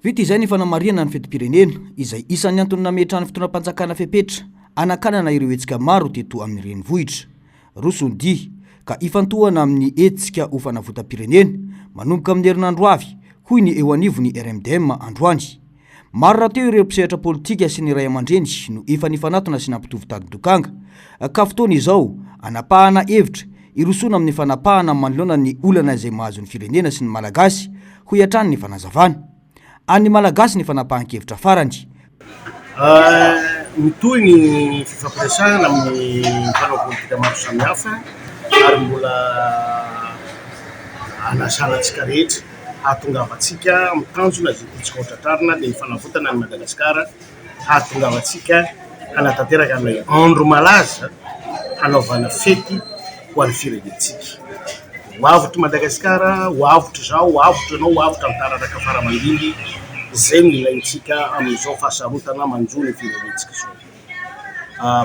Vita izay ny fanamariana ny fetim-pirenena izay isan'ny antony nametrahany fotoanam-panjakana fepetra anakanana ireo hetsika maro teto amin'ny renivohitra. Roso ny dia ka ifantohana amin'ny hetsika ho fanavotam-pirenena manomboka amin'ny herinandro avy hoy ny eo anivony RMDM androany. Maro raha teo ireo mpisehatra politika sy ny ray aman-dreny no efa nifanatona sy nampitovy tadidokanga ka fotoana izao anapahana hevitra irosona amin'ny fanapahana manoloana ny olana izay mahazo ny firenena sy ny malagasy ho hiatrany ny fanazavana. Any malagasy ny fanapahan-kevitra farany. Mitohy ny fifampiresahana amin'ny mpanao politika maro samihafa ary mbola anasanantsika rehetra hahatongavatsika mitanjona izay tiantsika hotratrarina dia fanavotana ny Madagasikara, hahatongavatsika hanatanteraka amin'ny andro malaza hanaovana fety ho an'ny firenentsika. Ho avotry Madagasikara, ho avotry zao, ho avotry anao, ho avotry amin'ny tararaka faramandimby, izay no ilaintsika amin'izao fahasarotana manjo ny firenentsika izao.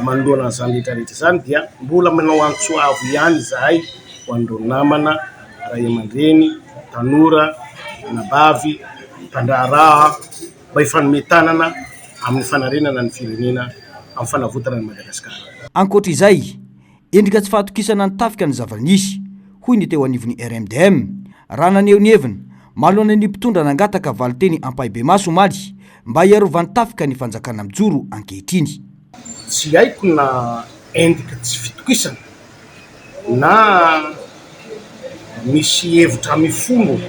Manoloana an'izany rehetrarehetra izany dia mbola manao antsoavo ihany izahay ho an'ireo namana, ray aman-dreny, tanora, nabavy, mpandraharaha mba hifanometanana amin'ny fanarenana ny firenena amin'ny fanavotana ny Madagasikara. Ankoatra izay, endrika tsy fahatokisana ny tafika ny zava-nisy hoy ny teo anivony RMDM raha naneho ny heviny manoloana ny mpitondra nangataka valiteny Ampahibemaso Omaly mba hiarovany tafika ny fanjakana mijoro ankehitriny. Tsy haiko na endrika tsy fitokisana na misy hevitra mifombo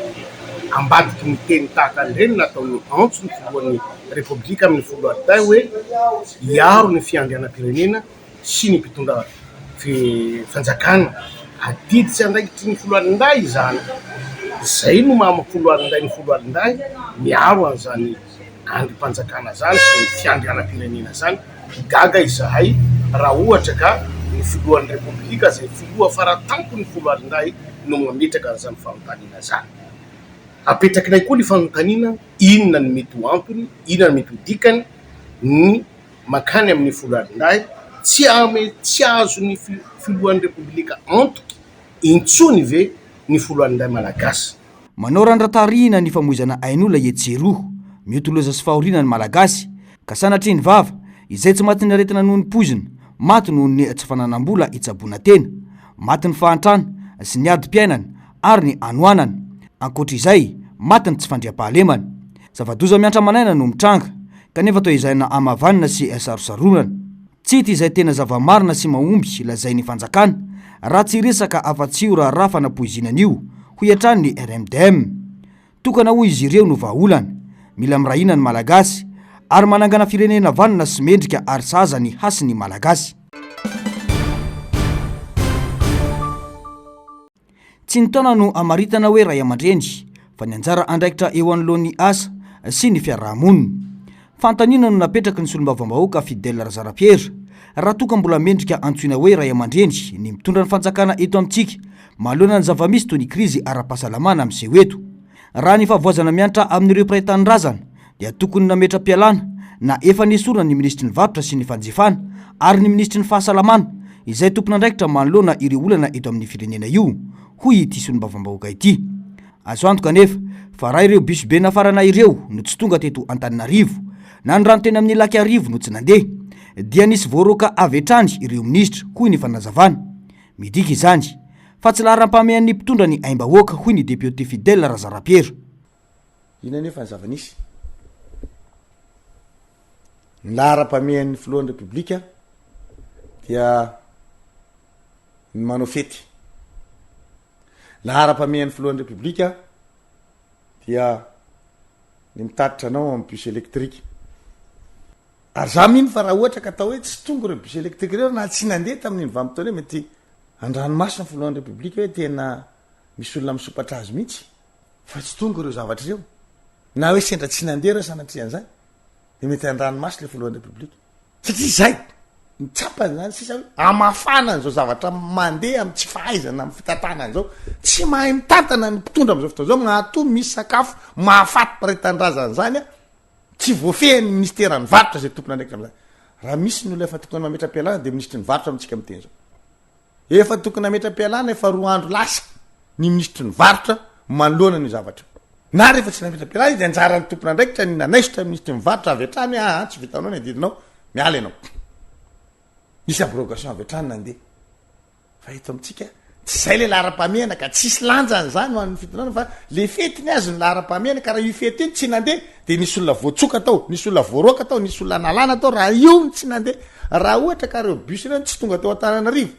ambadiky ny teny tahaka an'ireny nataon'ny antso ny filohan'ny Repoblika amin'ny folo tay hoe hiaro ny fiandrianam-pirenena sy ny mpitondra fanjakana adiditsy andraikitry ny folo alinday izany. Izay no maha-folo alinday ny folo alinday miaro an'izany andrim-panjakana zany sy ny fiandrianam-pirenena zany. Gaga izahay raha ohatra ka ny filohan'ny Repoblika izay filoha faratampo ny folo alinday no mametraka an'izany fanontaniana zany. Apetrakinay koa ny fanontaniana inona ny mety ho antony, inona ny mety ho dikany ny makany amin'ny folo alinday tsy azo ny filohan'ny Repoblika antoky intsony ve ny folo alinday malagasy. Manao randra-tarihina ny famoizana ain'olona etsero miotoloza sy fahoriana ny malagasy ka sanatria ny vava izay tsy maty ny aretina noho ny poizina maty noho ny tsy fananam-bola itsaboana tena, maty ny fahantrana sy ny adi-piainana ary ny anoanana. Ankoatra izay maty ny tsy fandriam-pahalemana. Zava-doza miantra manaina no mitranga kanefa toa izay na amavanina sy sarosaronana. Tsy hita izay tena zava-marina sy mahomby lazay ny fanjakana raha tsy resaka afa-tsy raha fanapoizinan'io ho hiatrany ny RMDM. Tokana hoy izy ireo no vahaolana mila mirahina ny malagasy ary manangana firenena vanina sy mendrika ary saza ny hasiny malagasy. Tsy nitaona no amaritana hoe ray aman-dreny fa ny anjara andraikitra eo anoloan'ny asa sy ny fiarahamonina. Fantanina no napetraka ny solombavambahoaka Fidèle Razarapiera raha toka mbola mendrika antsoina hoe ray aman-dreny ny mitondra ny fanjakana eto amintsika manoloana ny zava-misy toy ny krizy ara-pahasalamana amin'izay eto. Raha ny favoazana miantra amin'ireo mpiray tany razana dia tokony nametra-pialana na efa nesorana ny ministry ny varotra sy ny fanjifana ary ny ministry ny fahasalamana izay tompon'andraikitra manoloana ireo olana eto amin'ny firenena io hoy ity solombavambahoaka ity. Azo antoka anefa fa raha ireo bisobe nafarana ireo no tsy tonga teto Antananarivo na ny rano teny amin'ny laky arivo no tsy nandeha dia nisy voaroka avy hatrany ireo ministra hoy ny fanazavana. Midika izany fa tsy laharam-pamehan'ny mpitondra ny aim-bahoaka hoy ny député Fidèle Razarapiera. Ina nefa ny zava-nisy ny laharam-pamehan'ny filohan'ny Repoblika dia ny manao fety. Laharam-pamehan'ny filohan'ny Repoblika dia ny mitatitra anao amin'ny bus électrique. Ary za mino fa raha ohatra ka atao hoe tsy tonga ireo bus électrique ireo na tsy nandeha tamin'ny vanim-potoana hoe mety andranomasina ny filohan'ny Repoblika hoe tena misy olona misopatra azy mihitsy fa tsy tonga ireo zavatra ireo na hoe sendra tsy nandeha ireo sanatria an'izany dia mety andranomasina le filohan'ny Repoblika. Satria zay mitsapany zany sisa hoe amafana an'izao zavatra mandeha amin'ny tsy fahaizana amin'ny fitantanana zao tsy mahay mitantana ny mpitondra amin'izao fotoana zao magnatoa misy sakafo mahafaty paretan-drazana zany tsy voafehan'ny ministera ny varotra zay tompona ndraiky amin'izany. Raha misy ny olona efa tokony mametra-pialana dia ministry ny varotra amintsika amin'ny teny zao. Efa tokony mametra-pialana efa 2 andro lasa ny ministry ny varotra manoloana ny zavatra. na rehefa tsy napetrapela izy anjara ny tompona ndraikitra ny nanaisotra misy ty mivarotra avy atrany tsy vitanao ny adidinao miala ianao misy abrogation avy atrany nandeha fa eto amitsika tsy zay le lahara-pamiana ka tsisy lanjany zany hoan'ny fitonana fa le fety ny azo ny lahara-pamiana ka raha io fety iny tsy nandeha de nisy olona voatsoka tao nisy olona voaroaka tao nisy olona nalana tao raha io ny tsy nandeha raha ohatra ka reo bus ireny tsy tonga tao Antananarivo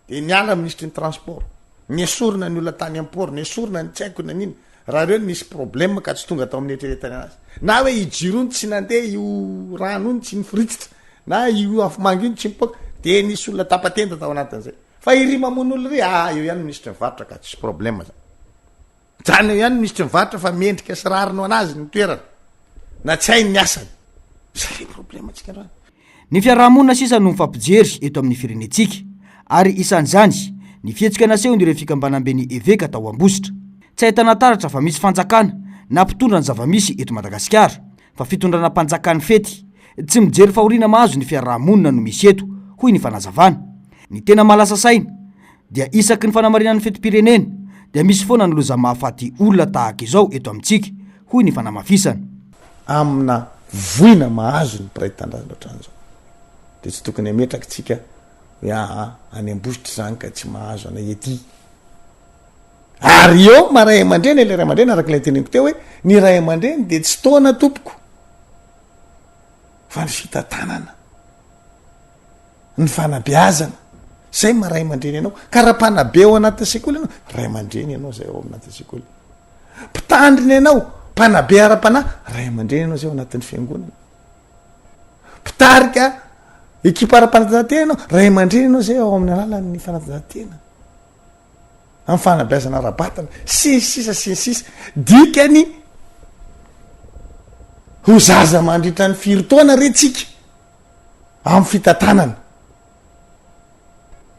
de niala ministry ny transport niesorona ny olona tany amport niesorona ny tsy haiko na niny raha reo nisy problème ka tsy tonga tao amin'ny eritreretany anazy na hoe ijirony tsy nandeha io rano iny tsy niforititra na io afomangy iny tsy mipoka de nisy olona tapatenda tao anatin'izay fa iry mamon'olo ry eo ihany ministry mivarotra ka tsisy problème zany eo ihany ministry mivarotra fa miendrika sy rarino anazy ny toerana na tsy hainy ny asany zay problème atsika androany ny fiarahamonina sisa no mifampijery eto amin'ny firenetsika ary isan'izany ny fihetsika nasehony ireo fikambanam-beny eveka tao Ambositra tsy ahitana taratra fa misy fanjakana na mpitondra ny zavamisy eto Madagasikara fa fitondrana mpanjakany fety tsy mijery fahoriana mahazo ny fiarahamonina no misy eto hoy ny fanazavana ny tena malasa saina dia isaky ny fanamarinan'ny fetim-pirenena dia misy foana ny loza mahafaty olona tahaka izao eto amintsika hoy ny fanamafisana amina voina mahazo ny piraitandrazana ohatran'izao de tsy tokony ametraka tsika hoe any Ambositra zany ka tsy mahazo ana ety ary eo maray aman-dreny le ray aman-dreny arak'ilay teneniko teo hoe ny ray aman-dreny de tsy toana tompoko fa ny fitantanana ny fanabeazana zay maray aman-dreny ianao ka raha mpanabe ao anaty sekoly ianao ray aman-dreny ianao zay ao anaty sekoly mpitandriny ianao mpanabe ara-panahy ray aman-dreny ianao zay ao anatin'ny fiangonana mpitarika ekipa ara-panatanjahantena ianao ray aman-dreny ianao zay ao amin'ny alalan'ny fanatanjahantena amin'ny fanabeazana ara-batana sisa dikany ho zaza mandritra ny firy-taona retsika amin'ny fitantanana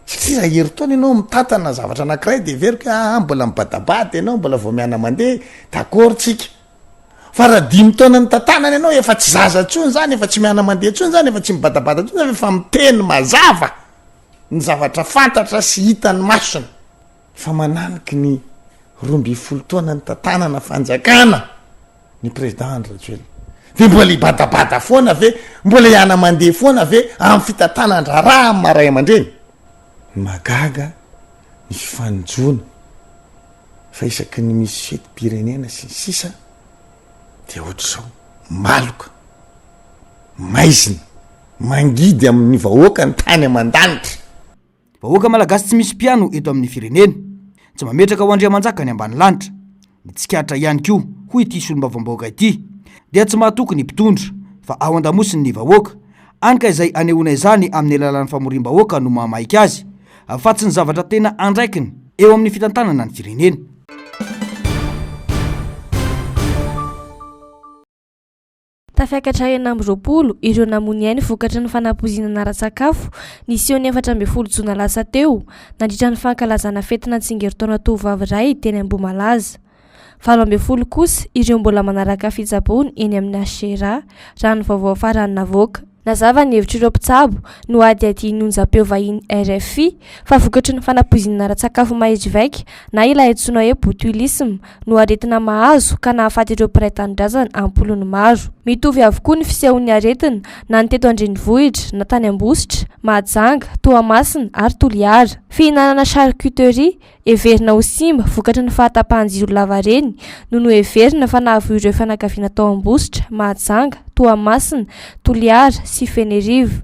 satria raha heri-taona ianao mitatana zavatra anankiray de veriko mbola mibadabady ianao mbola vao miana mandeha d'accord tsika fa raha 5 taona ny tantanana ianao efa tsy zaza tsony zany efa tsy miana mandeha tsony zany efa tsy mibadabada tsony zany efa miteny mazava ny zavatra fantatra sy hitany masona fa mananiky ny 12 taona ny tantanana fanjakana ny président Rajoelina de mbola ibadabada foana ave mbola iana mandeha foana ave amin'ny fitantanandra raha maray aman-dreny magaga ny fifanjona fa isaky ny misy fetim-pirenena sy sisa de ohatr'izao maloka maizina mangidy amin'ny vahoaka ny tany aman-danitra vahoaka malagasy tsy misy mpiano eto amin'ny firenena tsy mametraka ho Andriamanjaka ny ambany lanitra ny tsikatra ihany koa hoy ity solombavam-bahoaka ity dia tsy mahatoky ny mpitondra fa ao an-damosiny ny vahoaka anka izay anehoana izany amin'ny alalan'ny famorim-bahoaka no mahamaika azy fa tsy ny zavatra tena andraikiny eo amin'ny fitantanana ny firenena tafiakatra enina amby 20 ireo namony ainy vokatra ny fanampozinana ara-tsakafo nisy eo ny 14 jona lasa teo nandritra ny fankalazana fetina tsingeritaona tovovavy iray teny Ambomalaza 17 kosa ireo mbola manaraka fitsabony eny amin'ny Ashera raha ny vaovao farany navoaka nazava ny hevitra ireo mpitsabo no ady onjam-peo vahiny RFI fa vokatry ny fanampozinana ara-tsakafo mahery vaika na ilay antsoina hoe botulisme no aretina mahazo ka nahafaty ireo mpiray tanindrazana ampolony maro mitovy avokoa ny fisehon'ny aretina na ny teto Andrenivohitra na tany Ambositra Mahajanga Toamasina ary Toliara fihinanana charcuterie everina ho simba vokatry ny fahatapahan-jiro lavareny no everina fa nahavoy ireo fianakaviana tao Ambositra Mahajanga Toamasina Toliara sy Fenerivo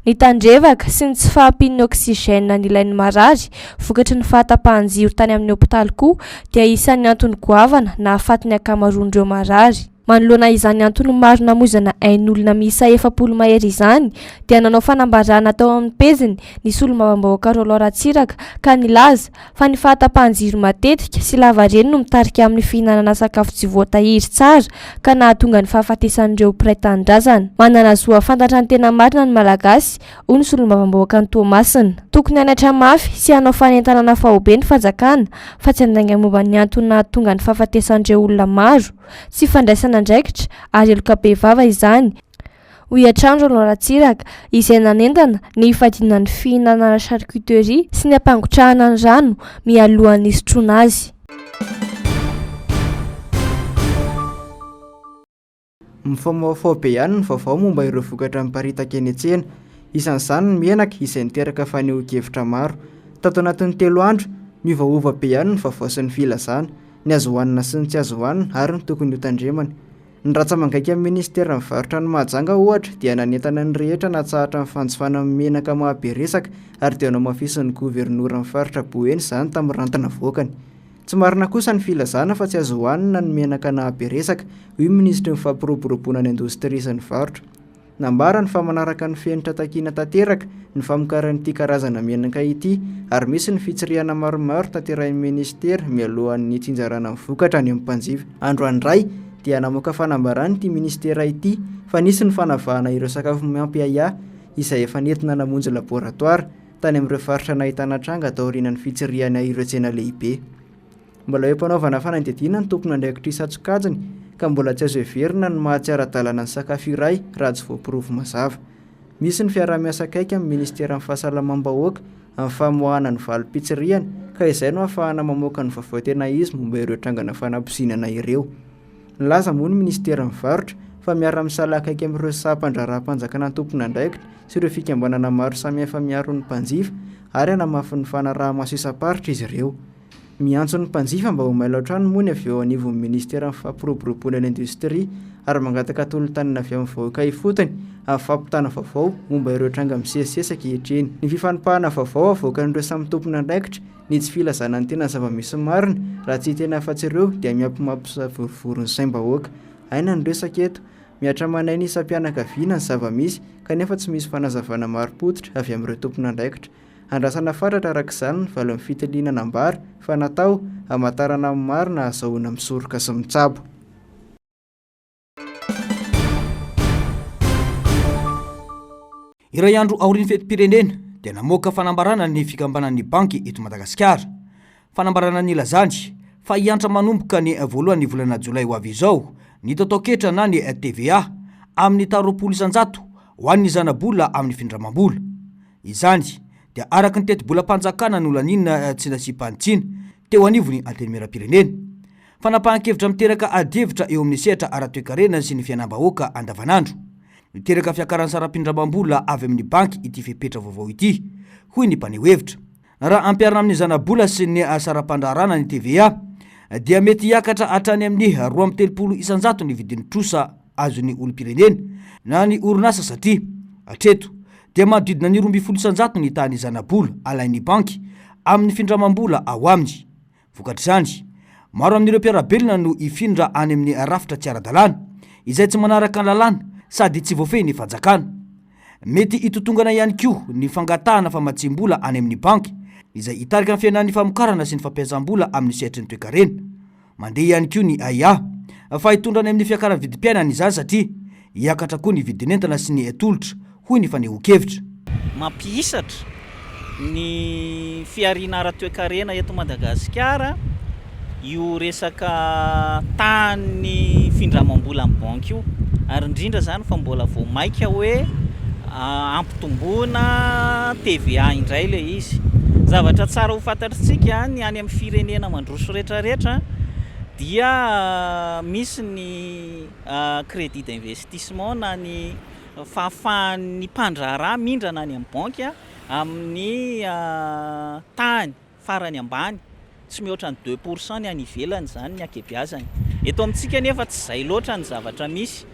ny tandrevaka sy ny tsy fahampian'ny oxygène ny ilain'ny marary vokatry ny fahatapahan-jiro tany amin'ny hôpitaly koa dia isan'ny antony goavana na ahafaty ny akamaroan'ireo marary manoloana izany antony maro namozana ain'olona miisa 70 mahery izany dia nanao fanambarana tao amin'ny peziny ny solombavam-bahoaka Rolao Ratsiraka ka nilaza fa ny fahatapahan-jiro matetika sy lavareny no mitarika amin'ny fihinanana sakafo tsy voatahiry tsara ka nahatonga ny fahafatesan'ireo mpiray tanindrazana manana zoa fantatra ny tena marina ny malagasy hoy ny solombavam-bahoaka ny Toamasina tokony anatra mafy sy hanao fanentanana fahobe ny fanjakana fa tsy handainga momba ny antony nahatonga ny fahafatesan'ireo olona maro sy fandraisana ndraikitra ary eloka be vava izany hoy atrandro Rolao Ratsiraka izay nanentana ny fadinana ny fihinanana charcuterie sy ny ampangotrahana ny rano mialohan'ny isotroana azy mifamoafao be ihany ny vaovao momba ireo vokatra miparitaka eny an-tsena, isan'izany ny menaka izay niteraka faneho-kevitra maro. Tato anatin'ny 3 andro miovaova be ihany ny vaovao sy ny filazana, ny azo hohanina sy ny tsy azo hohanina ary ny tokony ho tandremana. Ny ratsamangaiky amin'ny ministera mivarotra ny Mahajanga ohatra dia nanentana ny rehetra natsahatra ny fanjofana amin'ny menaka mahaberesaka ary dia namafisy ny gobernora mivarotra Boeny izany tamin'ny rantana voakany. Tsy marina kosa ny filazana fa tsy azo hohanina ny menaka nahaberesaka, hoy ministry ny fampiroboroboana ny indostria sy ny varotra. Nambara ny fa manaraka ny fenitra takiana tanteraka ny famokaran'ity karazana menaka ity ary misy ny fitsirihana maromaro tanterahin'ny ministera mialohan'ny tsinjarana ny vokatra any amin'ny mpanjifa. Andro andray dia namoaka fanambarany ity ministera ity fa nisy ny fanavahana ireo sakafo mampiaya izay efa nentina namonjy laboratoara tany amin'ireo faritra nahitana tranga atao aorian'ny fitsirihana ireo tsena lehibe. Mbola eo mpanaovana fanadihadiana ny tompony andraikitra Isatsokajiny ka mbola tsy azo heverina ny mahatsiara-dalana ny sakafo iray raha tsy voapirovo mazava. Misy ny fiarah-miasa akaiky amin'ny ministera amin'ny fahasalamam-bahoaka amin'ny famoahana ny valim-pitsirihana ka izay no ahafahana mamoaka ny vaovao tena izy momba ireo trangana fanamposinana ireo. Nilaza moa ny ministera mivarotra fa miara-misala akaiky amin'ireo sahampandraraha-panjakana ny tompony andraikitra sy ireo fikambanana maro samihafa miaro ny mpanjifa ary hanamafy ny fanaraha-maso isa-paritra izy ireo. Miantso ny mpanjifa mba ho mailo trano moa ny avy eo anivon'ny ministera amin'ny fampiroboroboana ny indostria ary mangataka tolotanana avy amin'ny vahoaka ifotony amin'ny fampitana vaovao momba ireo tranga misesisesaka ankehitriny. Ny fifanipahana vaovao avoakan'ireo samy tompony andraikitra ny tsy filazana ny tena zava-misy marina raha tsy tena afa-tsy ireo dia miampimampisavorivory ny saim-bahoaka. Aina ny resaka eto, miatra manainy isam-pianakaviana ny zava-misy kanefa tsy misy fanazavana maro-potitra avy amin'ireo tompony andraikitra. Andrasana fatratra araka izany ny valin'ny fitiliana ambara fa natao hamantarana amin'ny marina ahazoana misoroka sy mitsabo. Iray andro aorian'ny fetim-pirenena dia namoaka fanambarana ny fikambanan'ny banky eto Madagasikara. Fanambarana nilazany fa hiantra manomboka ny voalohan'ny volana Jolay ho avy izao ny tataoketra na ny TVA amin'ny 10 isanjato ho an'ny zanabola amin'ny findramam-bola. Izany dia araka ny teti-bolam-panjakana nolanina tsy nasipantsina teo anivony antenimieram-pirenena. Fanapahan-kevitra miteraka adihevitra eo amin'ny sehatra ara-toekarena sy ny fiainam-bahoaka andavanandro. Miteraka fiakaran'ny saram-pindramam-bola avy amin'ny banky ity fepetra vaovao ity, hoy ny mpaneho hevitra. Raha ampiarina amin'ny zanabola sy ny saram-pandraharana ny TVA dia mety hiakatra hatrany amin'ny 230 isanjato ny vidin'ny trosa azon'ny olom-pirenena na ny orinasa satria hatreto dia manodidina ny 12 isanjato ny tany zanabola alain'ny banky amin'ny findramam-bola ao aminy. Vokatr'izany, maro amin'ireo mpiarabelona no ifindra any amin'ny rafitra tsy ara-dalàna izay tsy manaraka ny lalàna sady tsy voafehy ny fanjakana. Mety hitotongana ihany koa ny fangatahana famatsim-bola any amin'ny banky izay hitarika amin'ny fiainan'ny famokarana sy ny fampiasam-bola amin'ny sehatry ny toe-karena. Mandeha ihany koa ny AIA fa hitondrany amin'ny fiakaran'ny vidim-piainana izany satria hiakatra koa ny vidin'entana sy ny tolotra, hoy ny faneho-kevitra. Mampihisatra ny fiariana ara-toe-karena eto Madagasikara io resaka tany findramam-bola amin'ny banky io, ary indrindra zany fa mbola vao maika hoe ampitomboana TVA indray le izy. Zavatra tsara ho fantatritsika ny any amin'ny firenena mandroso rehetrarehetra dia misy ny crédit d'investissement na ny fahafahan'ny mpandraharaha mindrana any amin'ny banky amin'ny tany farany ambany tsy mihoatra ny 2% ny any ivelany zany ny ankebiazany. Eto amintsika nefa tsy izay loatra ny zavatra misy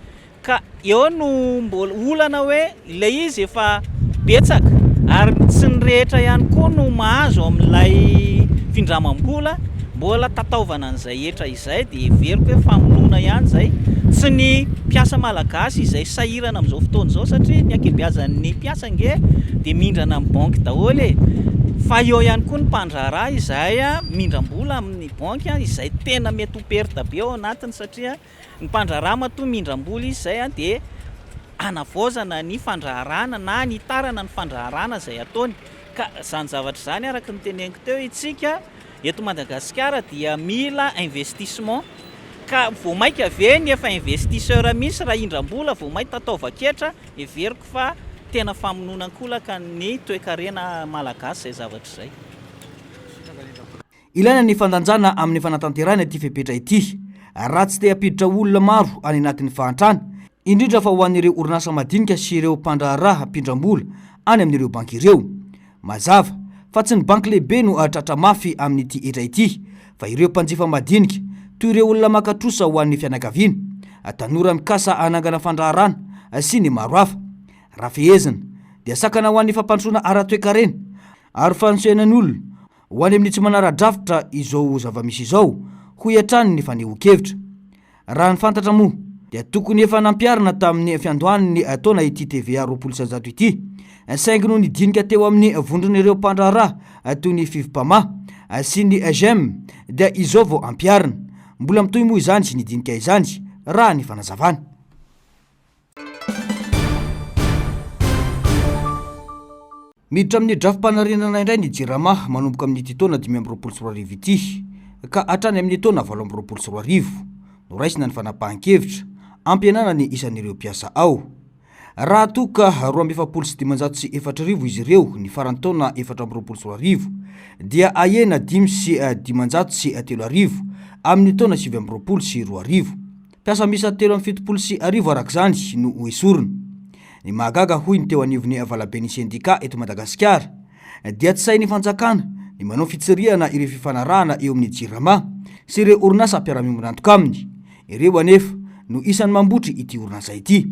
ka eo no mbola olana hoe ilay izy efa betsaka ary tsy ny rehetra ihany koa no mahazo amin'ilay findramam-bola mbola tataovana an'izay etra izay dia everiko hoe famonoana ihany zay tsy ny mpiasa malagasy izay sahirana amin'izao fotoana izao satria ny ankebiazan'ny mpiasa nge dia mindrana amin'ny banky daholo e. Fa eo ihany koa ny mpandraharaha izay mindram-bola amin'ny banky izay tena mety ho perte be ao anatiny satria ny mpandraharaha matoa mindram-bola izay dia anavaozana ny fandraharana na ny tarana ny fandraharana izay ataony. Ka zany zavatra zany araka ny teneniko teo itsika eto Madagasikara dia mila investissement ka vao maika ave ny efa investisseur misy raha indram-bola vao maika tataova-ketra everiko fa tena famononan-kolaka ny toe-karena malagasy izay zavatra izay. Ilaina ny fandanjana amin'ny fanatanterana ity fepetra ity raha tsy te hampiditra olona maro any anatin'ny fahantrana indrindra fa ho an'ireo orinasa madinika sy ireo mpandraharaha hampindram-bola any amin'ireo banky ireo. Mazava fa tsy ny banky lehibe no tratra mafy amin'ity etra ity, fa ireo mpanjifa madinika toy ireo olona makatrosa ho an'ny fianakaviana, tanora mikasa anangana fandraharana sy ny maro hafa. Raha fehezina dia sakana ho an'ny fampandrosoana ara-toekarena ary fanosehanany olona ho any amin'ny tsy manara-drafitra izao zava-misy izao ho iatrany ny faneho-kevitra. Raha ny fantatra moa dia tokony efa nampiarina tamin'ny fiandohan'ny taona ity TVA 20% ity, saingy no nidinika teo amin'ny vondron'ireo mpandraharaha toy ny FIVPAMA sy ny GEM dia izao vao ampiarina. Mbola mitohy moa izany sy nidinika izany raha ny fanazavana. Miditra amin'ny drafim-panarenana indray ny JIRAMA manomboka amin'ity taona 2024 ity ka hatrany amin'ny taona 2024 noraisina ny fanapahan-kevitra ampianana ny isan'ireo mpiasa ao. Raha toka 27,704 izy ireo ny farany taona 2024 dia ahena 5,503 amin'ny taona 2022. Mpiasa misa 770 arak'izany no esorina. Ny mahagaga hoy ny teo anivon'ny avalaben'ny sendika eto Madagasikara dia tsy sain'ny fanjakana ny manao fitsiriana ireo fifanarahana eo amin'ny JIRAMA sy ireo orinasa ampiaramimbona antoka aminy. Ireo anefa no isan'ny mambotry ity orinasa ity.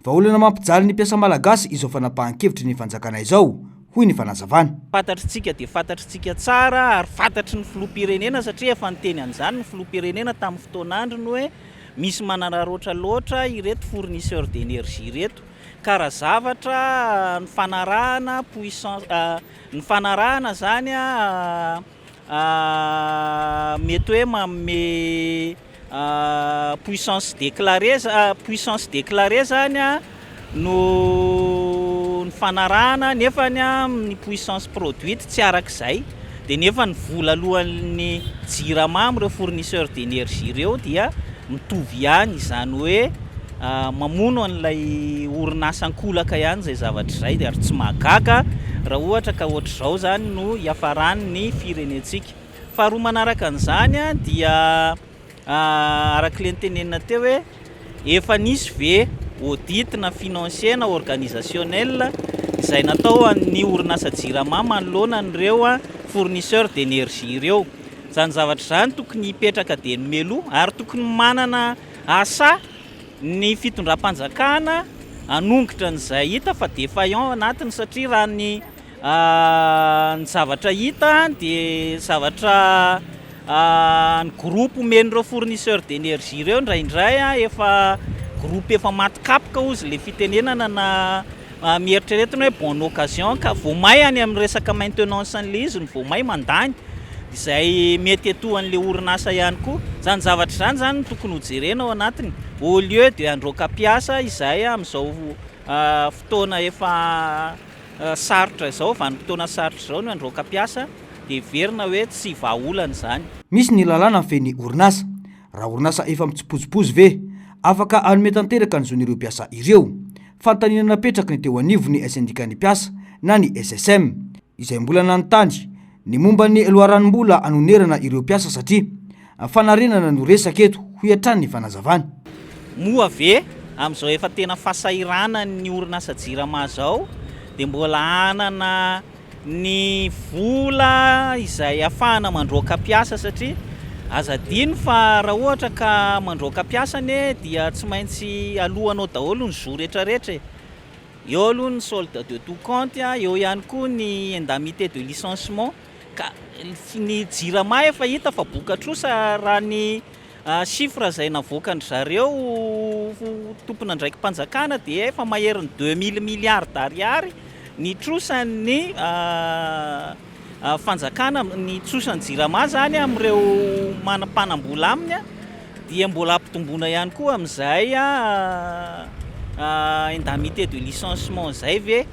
Fa olana mampijaly ny mpiasa malagasy izao fanapahan-kevitry ny fanjakana izao, hoy ny fanazavana. Fantatritsika dia fantatritsika tsara ary fantatry ny filoham-pirenena satria efa niteny an'izany ny filoham-pirenena tamin'ny fotoan'androny hoe misy mananaroatra loatra ireto fournisseur d'énergie ireto. Karaha zavatra ny fanarahana puissance ny fanarahana zany mety hoe manome puissance déclarée zany no ny fanarahana nefa ny puissance produite tsy arak'izay. Dia nefa ny vola alohan'ny JIRAMA amin'ireo fournisseur d'énergie ireo dia mitovy ihany, izany hoe mamono an'ilay orinasa-nkolaka ihany zay zavatra izay, dia ary tsy mahagaga raha ohatra ka ohatr'izao zany no hiafarany ny firenentsika. Faharoa manaraka an'izany dia arak'ilay nitenenina teo hoe efa nisy ve audit na financier na organisationnel izay natao an'ny orinasa JIRAMA manoloana an'ireo fournisseur d'énergie ireo. Zany zavatra zany tokony hipetraka dia nomelo ary tokony manana asa ny fitondram-panjakana hanongotra n'izay hita fa défaillant anatiny, satria raha ny zavatra hita dia zavatra ny groupe omen'ireo fournisseur d'énergie ireo indraindray efa groupe efa matikapoka ozy le fitenenana na mieritreritina hoe bonne occasion ka voamay any amin'ny resaka maintenance an'le izy ny voamay mandany, izay mety etohan'le orinasa ihany koa. Zany zavatra zany tokony hojerena ao anatiny au lieu de androaka mpiasa izay amin'izao fotoana efa sarotra izao, vanim-potoana sarotra izao no androaka mpiasa dia verina hoe tsy vahaolana izany. Misy ny lalàna feny orinasa. Raha orinasa efa mitsipozipozy ve afaka anome tanteraka ny zon'ireo mpiasa ireo. Fantaninana petraka ny teo anivony syndicat-ny mpiasa na ny SSM izay mbola nanontany ny momba ny loharanimbola anonerana ireo mpiasa satria fanarenana no resaka eto ho iatrany ny fanazavana. Moa ve amin'izao efa tena fasahirana ny orinasa JIRAMA zao dia mbola anana ny vola izay ahafahana mandroaka mpiasa, satria azadino fa raha ohatra ka mandroaka mpiasa dia tsy maintsy alohanao daholo ny zo rehetrarehetra. Eo aloha ny solde de tout compte, eo ihany koa ny indemnité de licenciement. Ka ny JIRAMA efa hita fa bokatrosa raha ny chiffre zay navoakany zareo tompona ndraiky mpanjakana dia efa maherin'ny 2000 milliards d'ariary ny trosan'ny fanjakana, ny trosan'ny JIRAMA zany amin'ireo manam-panambola aminy dia mbola ampitomboina ihany koa amin'izay indemnité de licenciement zay ve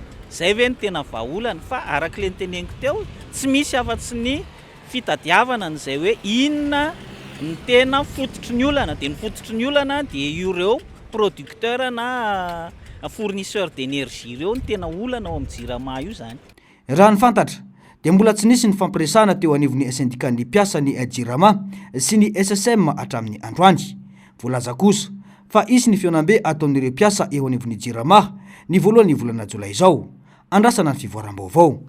ny tena vahaolany. Fa arak'ilay niteneniko teo tsy misy afa-tsy ny fitadiavana n'izay hoe inona ny tena fototry ny olana, dia ny fototry ny olana dia ireo producteur na fournisseur d'énergie ireo ny tena olana ao amin'ny JIRAMA io zany. Raha ny fantatra dia mbola tsy nisy ny fampiresana teo anivon'ny syndicat-ny mpiasa ny JIRAMA sy ny SSM hatramin'ny androany. Voalaza kosa fa isy ny feonambe ataon'ireo mpiasa eo anivon'ny jirama ny voalohany volana jolay izao. Andrasana ny fivoaram-baovao.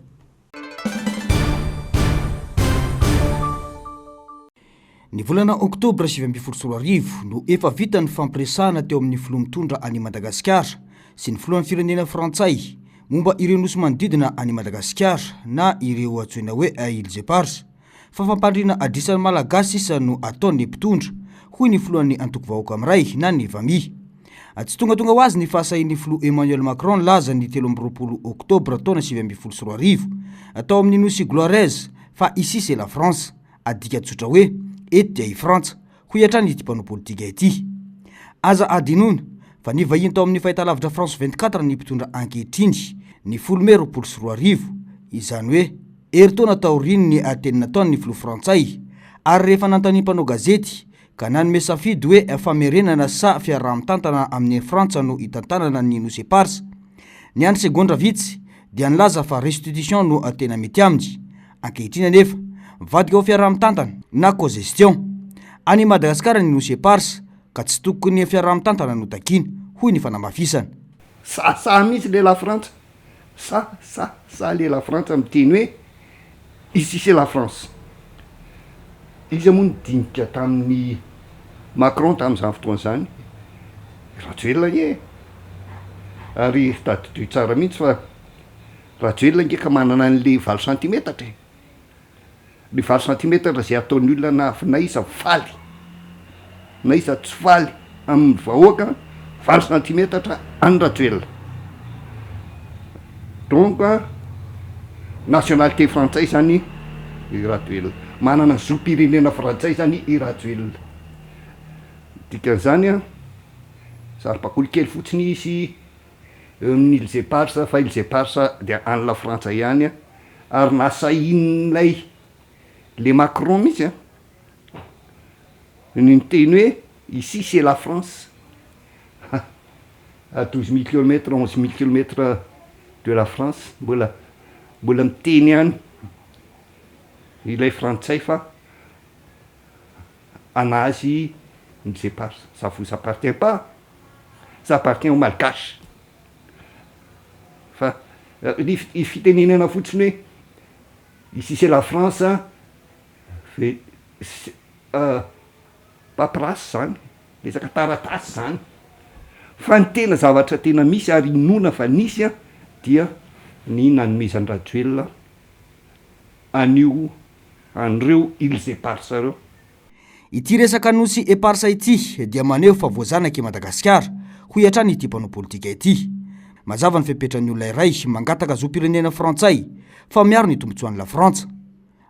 Ny volana oktobra 2024 no efa vita ny fampiresahana teo amin'ny filoha mitondra any Madagasikara sy ny filohan'ny firenena Frantsay momba ireo nosy manodidina any Madagasikara na ireo antsoina hoe Îles Éparses. Fa fampandriana adrisan'ny malagasy isa no ataon'ny mpitondra hoy ny filohan'ny antoko vahoaka amiray na ny vami. Tsy tonga ho azy ny fahasahin'ny filoha Emmanuel Macron laza ny 13 oktobra taona 2024 atao amin'ny nosy Glorieuse fa ici c'est la France, adika tsotra hoe eto dia i Frantsa, ho iatrany ity mpanao politika ity. Aza adinoina fa ny vahiny tao amin'ny fahitalavitra France 24 ny mpitondra ankehitriny ny 12 izany hoe eritaona taoriny ny atenina taony ny filoha Frantsay ary rehefa nantany mpanao gazety ka nanome safidy hoe famerenana sa fiaraha-mitantana amin'ny Frantsa no hitantanana ny nosy Éparses. Ny andro segondra vitsy dia nilaza fa restitution no tena mety aminy. Ankehitriny anefa mivadika ho fiaraha-mitantana na co-gestion any Madagasikara ny nosy Éparses ka tsy tokony fiaraha-mitantana no takiny hoy ny fanamafisana. Ça mihitsy le la France. Ça le la France miteny hoe ici c'est la France. Izy moa nidinika tamin'ny Macron tamin'izany fotoana izany. Rajoelina ie. Ary tadidio tsara mihitsy fa Rajoelina ngeka manana an'le 20 centimetatra. Le 20 centimetatra zay ataon'ny olona na isa faly. Na isa tsy faly amin'ny vahoaka 20 centimetatra any Rajoelina. Donc nationalité français zany i Rajoelina. Manana zoom-pirenena frantsay zany i Rajoelina. Dikan'izany sary-pakolo kely fotsiny izy amin'ny Îles Éparses fa Îles Éparses dia any la Frantsa ihany ary nasahin'ilay le Macron mihitsy ny teny hoe ici c'est la France. À 12 000 km, 11 000 km de la France, mbola miteny ihany ilay frantsay fa anazy Îles Éparses. Ça vous appartient pas, ça appartient aux Malgaches. Fa ny fitenenana fotsiny hoe ici c'est la France fe papirasy zany, resaka taratasy zany. Fa ny tena zavatra tena misy ary nona fa nisy dia ny nanomezan'ny Rajoelina an'ireo Îles Éparses reo. Ity resaka nosy Éparses ity dia maneho fa voazanaka i Madagasikara ho iatrany ity mpanao politika ity. Mazava ny fepetrany olona iray mangataka zoam-pirenena Frantsay fa miaro ny tombotsoan'ny la Frantsa.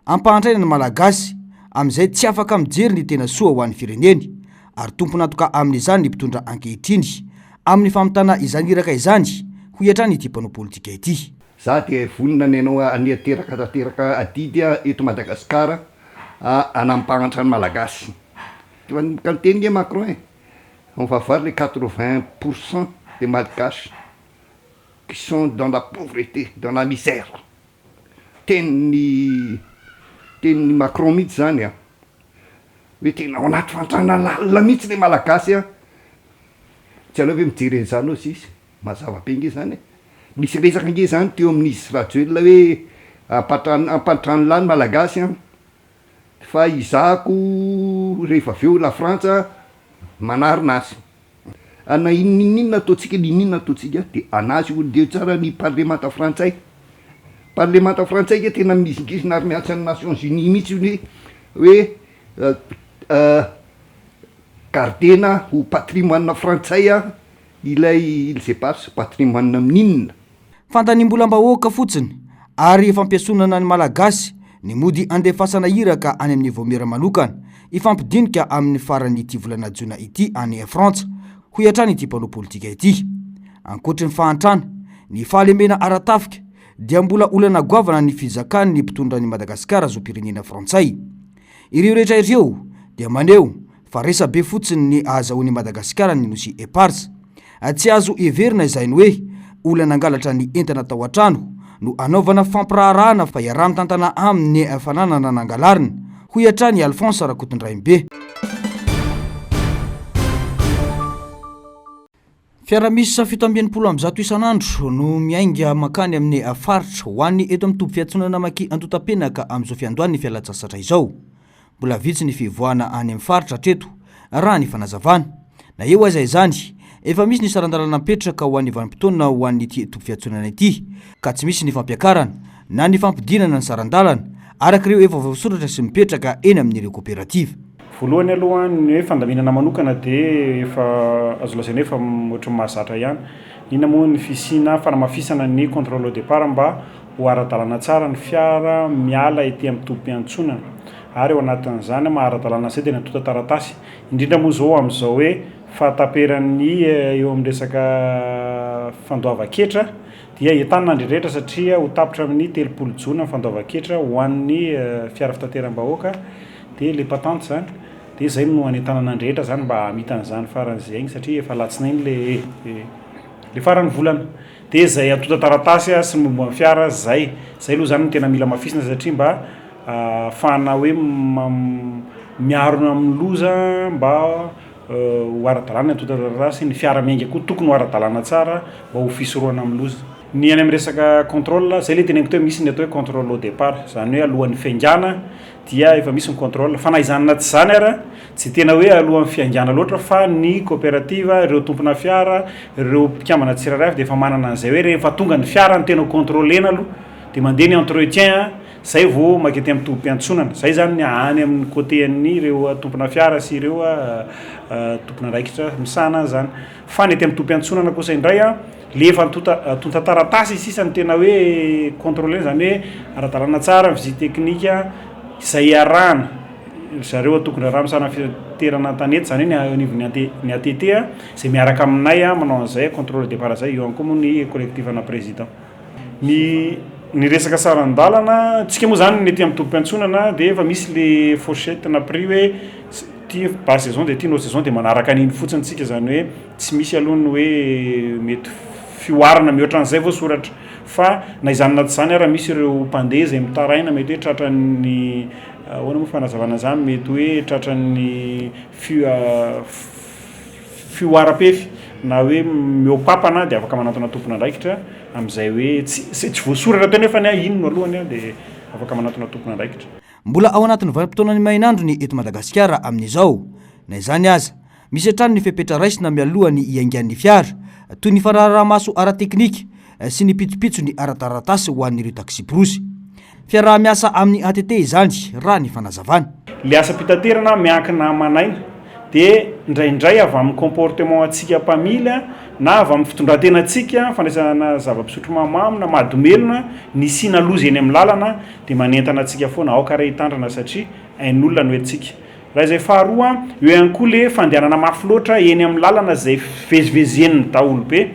Ampahantraina ny malagasy amin'izay tsy afaka mijery ny tena soa ho an'ny fireneny ary tomponatoka amin'izany ny mpitondra ankehitriny amin'ny famitana izany iraka izany ho iatrany ity mpanao politika ity. Za dia vonina ny anao aniateraka adidy eto Madagasikara anampahantra ny malagasy. Ka niteny nge Macron on va voir les 80% des malgaches qui sont dans la pauvreté, dans la misère. Teny Macron mihitsy zany hoe tena ao anaty fantrana lalina mihitsy le malagasy tsy aleo hoe mijery an'izany ozy izy mazava be nge zany misy resaka nge zany teo amin'izy Rajoelina hoe ampatrano lany malagasy fa izahako rehefa aveo la Frantsa manarina azy ana inona ataontsika inona ataontsika dia anazy olodeo tsara ny parlemanta frantsay. Parlemanta frantsay ke tena mizingisina ary miatsa ny Nations Unies mihitsy hoe gardena ho patrimoine frantsay ilay Îles Éparses, patrimoine minina. Fantanimbolam-bahoaka fotsiny ary fampiasonana ny malagasy ny mody andefasana iraka any amin'ny voamera manokana ifampidinika amin'ny farany ity volana jona ity any Frantsa ho iatrany ity mpanao politika ity. Ankoatry ny fahantrana ny fahalemena aratafika dia mbola olana goavana ny fizakany ny mpitondra ny Madagasikara zoam-pirenena Frantsay. Ireo rehetra ireo dia maneho fa resabe fotsiny ny ahazahoan'ny Madagasikara ny nosy Éparses. Tsy azo everina izany hoe olana angalatra ny entana tao an-trano no anaovana fampiraharahana fa iaraha-mitantana amin'ny fananana nangalarina ho iatrany Alphonse Rakotondraimbe. Fiara misy sa 700 isan'andro no miainga makany amin'ny faritra ho an'ny eto amin'ny toby fiantsonana maki Antotapenaka amin'izao fiandohan'ny fialatsasatra izao. Mbola vitsy ny fivoahana any amin'ny faritra treto raha ny fanazavana. Na eo aza izany, efa misy ny sarandalana mipetraka ho an'ny vanim-potoana ho an'ny toby fiantsonana ity, ka tsy misy ny fampiakarana na ny fampidinana ny sarandalana arak'ireo efa voasoratra sy mipetraka eny amin'ireo kooperativa. Voalohany aloha ny hoe fandaminana manokana dia efa azo lazaina efa ohatran'ny mahazatra ihany. Ina moa ny fisina fanamafisana ny contrôle au départ mba ho ara-dalàna tsara ny fiara miala etỳ amin'ny tobim-piantsonana. Ary eo anatin'izany maha-ara-dalàna izay dia natota taratasy. Indrindra moa zao amin'izao hoe fahataperan'ny eo amin'ny resaka fandoava-ketra dia entanina andrendretra satria ho tapitra amin'ny 30 jona ny fandoava-ketra ho an'ny fiara fitateram-bahoaka dia le patente zany. Dia izay no anentanana andrehitra zany mba hamita an'izany faran'izay satria efa latsinainy le faran'ny volana. Dia izay atota taratasy sy ny momba fiara zay aloha zany no tena mila mafisina satria mba ahafahana hoe miaro amin'ny loza mba ho ara-dalàna atota taratasy. Ny fiara miainga koa tokony ho ara-dalàna tsara mba ho fisorohana amin'ny loza. Ny any amin'ny resaka contrôle zay le teneniko teo misy ny atao hoe contrôle au départ, zany hoe alohan'ny fiangana dia efa misy ny contrôle. Fa na izany na tsy zany ara tsy tena hoe alohan'ny fiangana loatra fa ny coopérative, ireo tompona fiara, ireo mpikambana tsirairay dia efa manana an'izay hoe rehefa tonga ny fiara ny tena contrôlena aloha dia mandeha ny entretien zay vao makety amin'ny tobim-piantsonana. Zay zany ny any amin'ny côté an'ny ireo tompona fiara sy ireo tompona raikitra misana zany. Fa ny ety amin'ny tobim-piantsonana kosa indray le efa tonta taratasy sisany tena hoe contrôler zany hoe ara-dalàna tsara visite teknika izay arahana zareo tokony araha misana fiterana tanety zany hoe ny anivony ny ATT izay miaraka aminay manao an'izay contrôle départ zay. Eo ihany koa moa ny collectif na président. Ny resaka sarandalana tsika moa zany ny ety amin'ny tobim-piantsonana dia efa misy le fourchette na prix hoe ty bas saison dia ty no saison dia manaraka an'iny fotsiny tsika zany hoe tsy misy aloha ny hoe mety fioarana mihoatra an'izay vao soratra. Fa na izany na tsy zany ara misy ireo mpandeha izay mitaraina mety hoe tratran'ny ahoana moa fanazavana zany mety hoe tratran'ny fioara-pefy na hoe miopapana dia afaka manatona tompona andraikitra amin'izay hoe tsy voasoratra teo nefa ny ino no alohany dia afaka manatona tompona andraikitra. Mbola ao anatin'ny vanim-potoanany mainandro ny eto Madagasikara amin'izao. Na izany aza, misy hatrany ny fepetra raisina mialohany iaingan'ny fiara toy ny fararahamaso ara-teknika sy ny pitsopitso ny ara-taratasy ho an'ireo taxiprosy. Fiara miasa amin'ny ATT izany raha ny fanazavana. Le asa pitaterana miankina manaina dia indraindray avy amin'ny comportement antsika mpamily na avy amin'ny fitondran-tena antsika fandraisana zava-pisotro mamamo na mahadomelona ny sina loza eny amin'ny lalana dia manentana antsika foana aoka raha hitandrana satria ain'olona no entsika. Raha izay faharoa eo ihany koa le fandehanana mafy loatra eny amin'ny lalana izay fivezivezen'ny daholo be.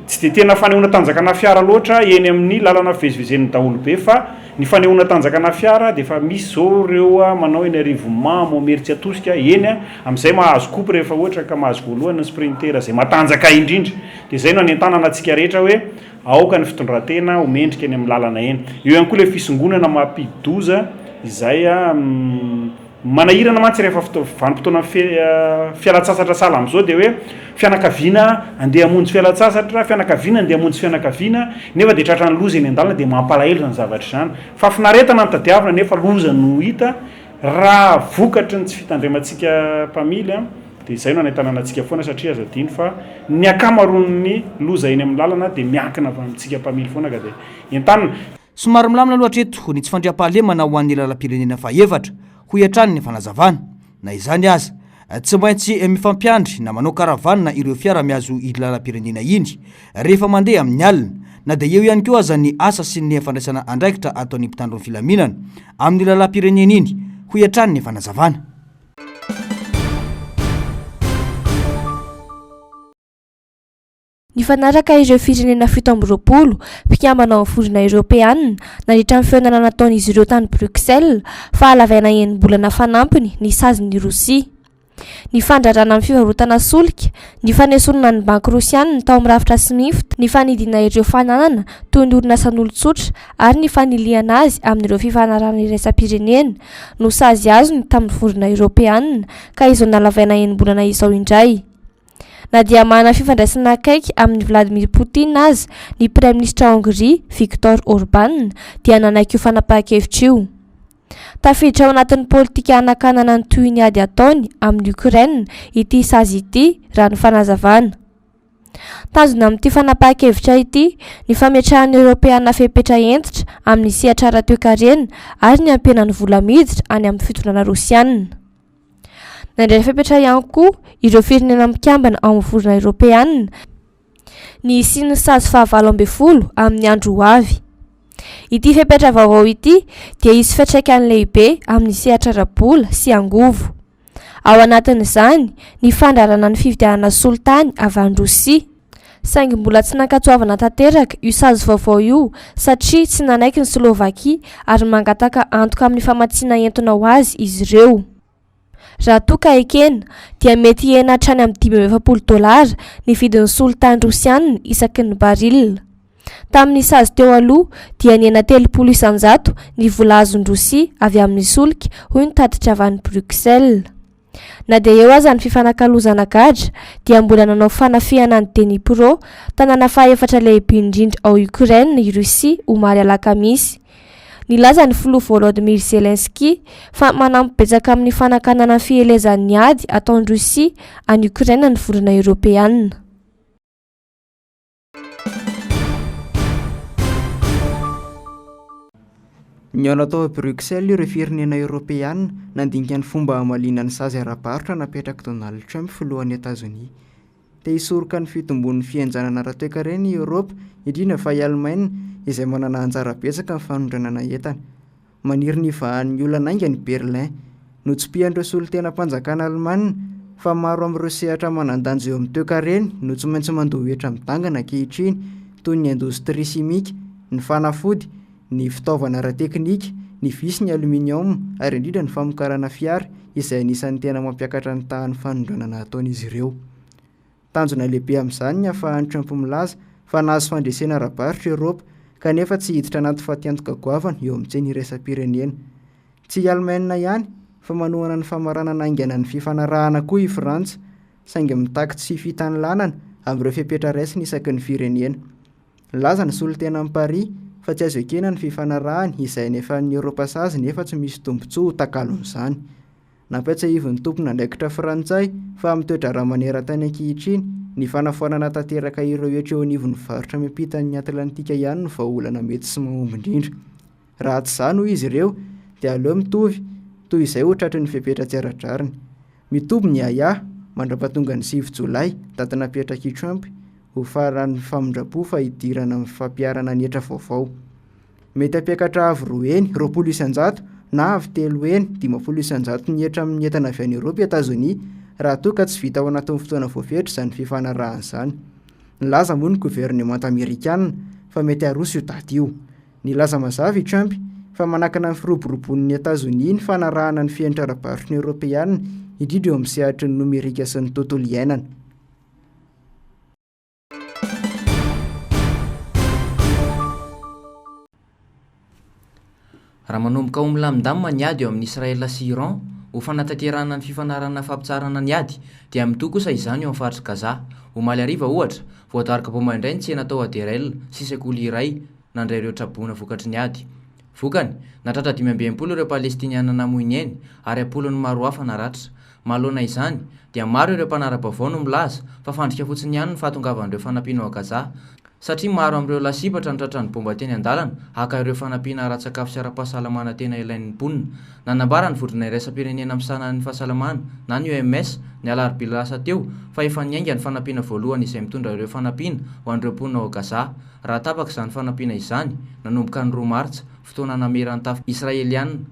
Tsy dia tena fanehoana tanjakana fiara loatra eny amin'ny lalana fivezivezen'ny daholo be fa ny fanehoana tanjakana fiara dia efa misy zao ireo manao eny Rivomamo Meritsi Atosika eny amin'izay mahazo kopy rehefa ohatra ka mahazo voalohany ny sprinter izay matanjaka indrindra. Dia izay no anentanana antsika rehetra hoe aoka ny fitondran-tena ho mendrika eny amin'ny lalana eny. Eo ihany koa le fisongonana mampidi-doza izay manahirana mantsy rehefa vanim-potoana fialan-tsasatra sala amin'izao dia hoe fianakaviana andeha hamonjy fialan-tsasatra, fianakaviana andeha hamonjy fianakaviana nefa dia tratran'ny loza eny an-dalana dia mampalahelo zany zavatra izany. Fa finaretana ny tadiavina nefa loza no hita raha vokatry ny tsy fitandremantsika mpamily dia izay no anentanana antsika foana satria azo adiny fa ny akamaroan'ny loza eny amin'ny lalana dia miankina amintsika mpamily foana ka dia entanina. Somary milamina aloha hatreto ny tsy fandriam-pahalemana ho an'ny lalam-pirenena fahefatra ho hiatrany ny fanazavana. Na izany aza tsy maintsy mifampiandry na manao karavanina ireo fiara miazo i lalam-pirenena iny rehefa mandeha amin'ny alina. Na dia eo ihany koa aza ny asa sy ny fandraisana andraikitra ataon'ny mpitandron'ny filaminana amin'ny lalam-pirenena iny ho hiatrany ny fanazavana. Ny fanaraka ireo firenena 17 mpikambana ao amin'ny vondrona Eoropeanina nandritra ny fihaonana nataon'izy ireo tany Bruxelles fa halavaina enim-bolana fanampiny ny sazin'ny Rosia. Ny fandrarana amin'ny fivarotana solika, ny fanesonana ny banky rosianina tao amin'ny rafitra SWIFT, ny fanidina ireo fananana toy ny orinasan'olon-tsotra ary ny faniliana azy amin'ireo fifanarana iraisam-pirenena no sazy azony tamin'ny vondrona Eoropeanina ka izao nalavaina enim-bolana izao indray. Na dia manana fifandraisana akaiky amin'ny Vladimir Poutine aza ny Prime Ministre Hongrie Viktor Orban dia nanaiky io fanapahan-kevitra io. Tafiditra ao anatin'ny politika anakanana ny toy ny ady ataony amin'ny Ukraine ity sazy ity raha ny fanazavana. Tanjona amin'ity fanapahan-kevitra ity ny fametrahan'ny Eoropeana fepetra entitra amin'ny sehatra ara-toe-karena ary ny ampianan'ny vola miditra any amin'ny fitondrana Rosianina. Nandray fepetra ihany koa ireo firenena mikambana ao amin'ny vorona Eoropeana ny isian'ny sazy 20 amin'ny andro ho avy. Ity fepetra vaovao ity dia isy fiantraikany lehibe amin'ny sehatra ara-bola sy angovo. Ao anatin'izany ny fandrarana ny fifidianana soltany avy any Rosia. Saingy mbola tsy nankatsoavana tanteraka io sazy vaovao io satria tsy nanaiky ny Slovakia ary mangataka antoka amin'ny famatsiana entona ho azy izy ireo. Raha toa ka ekena dia mety hena hatrany amin'ny $20 ny vidin'ny soltany Rosianina isaky ny baril. Tamin'ny sazy teo aloha dia nena 30 isanjato ny vola azon'ny Rosia avy amin'ny solika hoy ny tatitra avy any Bruxelles. Na dia eo aza ny fifanakalozana gadra dia mbola nanao fanafihana ny Dnipro, tanàna faha-efatra lehibe indrindra ao Ukraine i Rosia omaly alakamisy. Nilaza ny filoha Volodymyr Zelensky fa manampy betsaka amin'ny fanakanana fielezan'ny ady ataon'ny Rosia any Ukraine ny vorona Eoropeana. Ny ao natao Bruxelles ireo firenena Eoropeana nandinika ny fomba hamaliana ny sazy ara-barotra napetraka Donald Trump filohan'ny Etazonia. Te hisoroka ny fitombon'ny fianjanana ara-toe-karena i Eoropa indrindra fa i Allemagne izay manana anjara betsaka amin'ny fanondrana entana. Maniry ny vahan'ny olana aingany Berlin notsopihan'ireo solon-tena-panjakana Allemagne fa maro amin'ireo sehatra manan-danja eo amin'ny toe-karena no tsy maintsy mandohetra midangana ankehitriny toy ny indostria simika, ny fanafody, ny fitaovana ara-teknika, ny visy ny aluminium ary indrindra ny famokarana fiara izay anisan'ny tena mampiakatra ny tahan'ny fanondrana nataon'izy ireo. Tanjona lehibe amin'izany ny ahafahan'ny Trump milaza fa nahazo fandresena ara-barotra Eoropa kanefa tsy hiditra anaty fatiantoka goavana eo amin'ny tsena iraisam-pirenena. Tsy Allemagne ihany fa manohana ny famaranana aingana ny fifanarahana koa i Frantsa, saingy mitaky tsy fitany lalana amin'ireo fepetra raisiny isaky ny firenena. Laza ny solon-tena amin'ny Paris fa tsy azo ekena ny fifanarahany izay nefa ny Eoropa sazy nefa tsy misy tombontsoa takalon'izany. Nampatsiahivy ny tompona andraikitra Frantsay fa mitoetra raha maneran-tany ankehitriny ny fanafoanana tanteraka ireo eo anivon'ny varotra miampita ny Atlantika ihany no vahaolana mety sy mahomby indrindra. Raha tsy izany hoy izy ireo dia aleo mitovy toy izay ho tratry ny fepetra tsy ara-drariny. Mitoby ny aya mandra-pahatonga ny 9 Jolay daty napetraka i Trump ho faran'ny famondrapo fa hidirana amin'ny fampiarana ny hetra vaovao. Mety ampiakatra avy 20 isanjato na avy 20 isanjato ny hetra amin'ny entana avy any Eoropa Etazonia raha toa ka tsy vita ao anatin'ny fotoana voafetra izany fifanarahana izany. Nilaza moa ny governemanta Amerikanina fa mety haroso io daty io. Nilaza mazava i Trump fa manakana ny firoborobon'ny Etazonia ny fanarahana ny fiainatra ara-barotra ny Eoropeana indrindra eo amin'ny sehatry ny nomerika sy ny tontolo iainana. Raha manomboka ho milamindamina ny ady eo amin'ny Israela sy Iran ho fanatanterahana ny fifanarana fampitsarana ny ady dia mitoa kosa izany eo amin'ny faritra Gaza. Omaly hariva ohatra voadarika bombaindray ny tsena tao Aderel sy sekoly iray nandray ireo trabona vokatry ny ady. Vokany natratra 520 ireo Palestiniana namoiny eny ary 10 ny maro hafa naratra. Mahalona izany dia maro ireo mpanara-baovao no milaza fa fandrika fotsiny ihany ny fahatongavan'ireo fanampiana ao Gaza satria maro amin'ireo lasipatra nitratra ny bomba teny an-dalana haka ireo fanampiana ara-tsakafo sy ara-pahasalamana tena ilain'ny mponina. Nanambara ny vondrona iraisam-pirenena amin'ny sanan'ny fahasalamana na ny OMS ny alarobia lasa teo fa efa niainga ny fanampiana voalohany izay mitondra ireo fanampiana ho an'ireo mponina ao Gaza. Raha tapaka izany fanampiana izany nanomboka ny 2 Martsa fotoana nameran'ny tafo Israeliana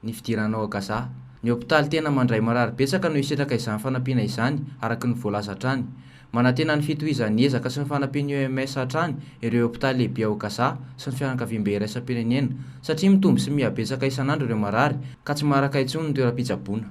ny fidirana ao Gaza. Ny hôpitaly tena mandray marary betsaka no hisetraka izany fanampiana izany araky ny voalaza hatrany. Manantena ny fitohizan'ny ezaka sy ny fanampian'ny OMS hatrany ireo hôpitaly lehibe ao Gaza sy ny fianakaviam-be iraisam-pirenena satria mitombo sy mihabetsaka isan'andro ireo marary ka tsy maraka intsony ny toeram-pitsaboana.